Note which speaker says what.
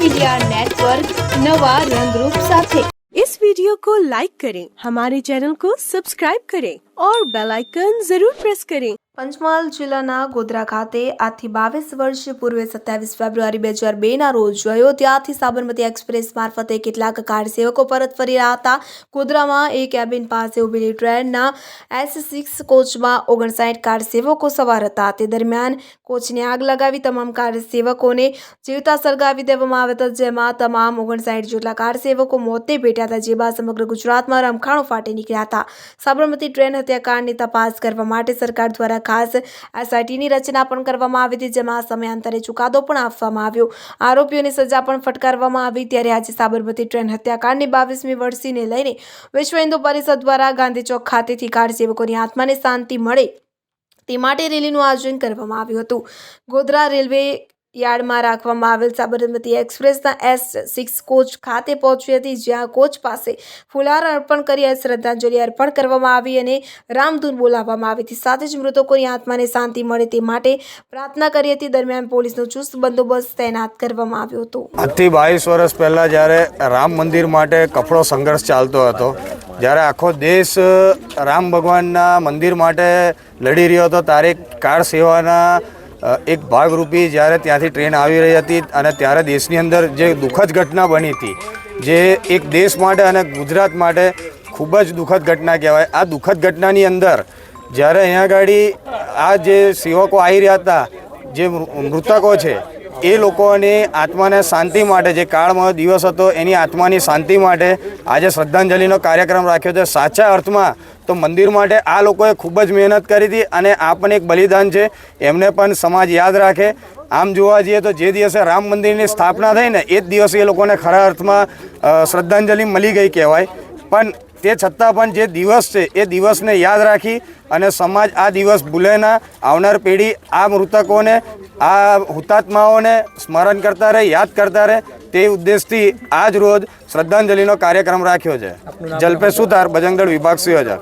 Speaker 1: Media network नवा रंग रूप साथे।
Speaker 2: इस वीडियो को लाइक करें, हमारे चैनल को सब्सक्राइब करें और बेल आइकन जरूर प्रेस करें।
Speaker 3: પંચમહાલ જિલ્લાના ગોધરા ખાતે આજથી 22 વર્ષ પૂર્વે 27 ફેબ્રુઆરી 2002ના રોજ અયોધ્યાથી સાબરમતી એક્સપ્રેસ મારફતે કેટલાક કાર સેવકો પરત ફરી રહ્યા હતા। ગોધરામાં એક કેબિન પાસે ઉભેલી ટ્રેનના S6 કોચમાં 59 કાર સેવકો સવાર હતા। તે દરમિયાન કોચને આગ લગાવી તમામ કાર સેવકોને જીવતા સળગાવી દેવામાં આવ્યા હતા, જેમાં તમામ 59 જેટલા કાર સેવકો મોતે ભેટ્યા હતા, જે બાદ સમગ્ર ગુજરાતમાં રમખાણો ફાટી નીકળ્યા હતા। સાબરમતી ટ્રેન હત્યાકાંડની તપાસ કરવા માટે સરકાર દ્વારા ખાસ SITની રચના પણ કરવામાં આવી હતી, જેમાં સમયાંતરે ચુકાદો પણ આપવામાં આવ્યો, આરોપીઓને સજા પણ ફટકારવામાં આવી। ત્યારે આજે સાબરમતી ટ્રેન હત્યાકાંડની 22મી વર્ષીને લઈને વિશ્વ હિન્દુ પરિષદ દ્વારા ગાંધી ચોક ખાતેથી કાર સેવકોની આત્માને શાંતિ મળે તે માટે રેલીનું આયોજન કરવામાં આવ્યું હતું। ગોધરા રેલવે યાર્ડમાં રાખવામાં આવેલ સાબરમતી એક્સપ્રેસના S6 કોચ ખાતે પહોંચી હતી, જ્યાં કોચ પાસે ફુલહાર અર્પણ કરી શ્રદ્ધાંજલિ અર્પણ કરવામાં આવી અને રામધૂન બોલાવવામાં આવી હતી। સાથે જ મૃતકોની આત્માને શાંતિ મળે તે માટે પ્રાર્થના કરી હતી। દરમિયાન પોલીસનો ચુસ્ત બંદોબસ્ત તૈનાત કરવામાં આવ્યો હતો।
Speaker 4: આજથી 22 વર્ષ પહેલાં જ્યારે રામ મંદિર માટે કફડો સંઘર્ષ ચાલતો હતો, જ્યારે આખો દેશ રામ ભગવાનના મંદિર માટે લડી રહ્યો હતો, ત્યારે કાર સેવાના એક ભાગરૂપી જ્યારે ત્યાંથી ટ્રેન આવી રહી હતી અને ત્યારે દેશની અંદર જે દુઃખદ ઘટના બની હતી, જે એક દેશ માટે અને ગુજરાત માટે ખૂબ જ દુઃખદ ઘટના કહેવાય। આ દુઃખદ ઘટનાની અંદર જ્યારે અહીંયા આગળ આ જે સેવકો આવી રહ્યા હતા, જે મૃતકો છે, એ લોકોની આત્માને શાંતિ માટે, જે કાળમાં દિવસ હતો એની આત્માની શાંતિ માટે આજે શ્રદ્ધાંજલિનો કાર્યક્રમ રાખ્યો છે। સાચા અર્થમાં તો મંદિર માટે આ લોકોએ ખૂબ જ મહેનત કરી હતી અને આ પણ એક બલિદાન છે, એમને પણ સમાજ યાદ રાખે। આમ જોવા જઈએ તો જે દિવસે રામ મંદિરની સ્થાપના થઈ ને, એ જ દિવસે એ લોકોને ખરા અર્થમાં શ્રદ્ધાંજલિ મળી ગઈ કહેવાય। પણ તે છતાં પણ જે દિવસ છે એ દિવસને યાદ રાખી અને સમાજ આ દિવસ ભૂલે ના, આવનાર પેઢી આ મૃતકોને, આ હુતાત્માઓને સ્મરણ કરતા રહે, યાદ કરતા રહે, તે ઉદ્દેશથી આજ રોજ શ્રદ્ધાંજલિનો કાર્યક્રમ રાખ્યો છે। જલ્પેશ સુતાર, બજરંગ દળ વિભાગ 3000।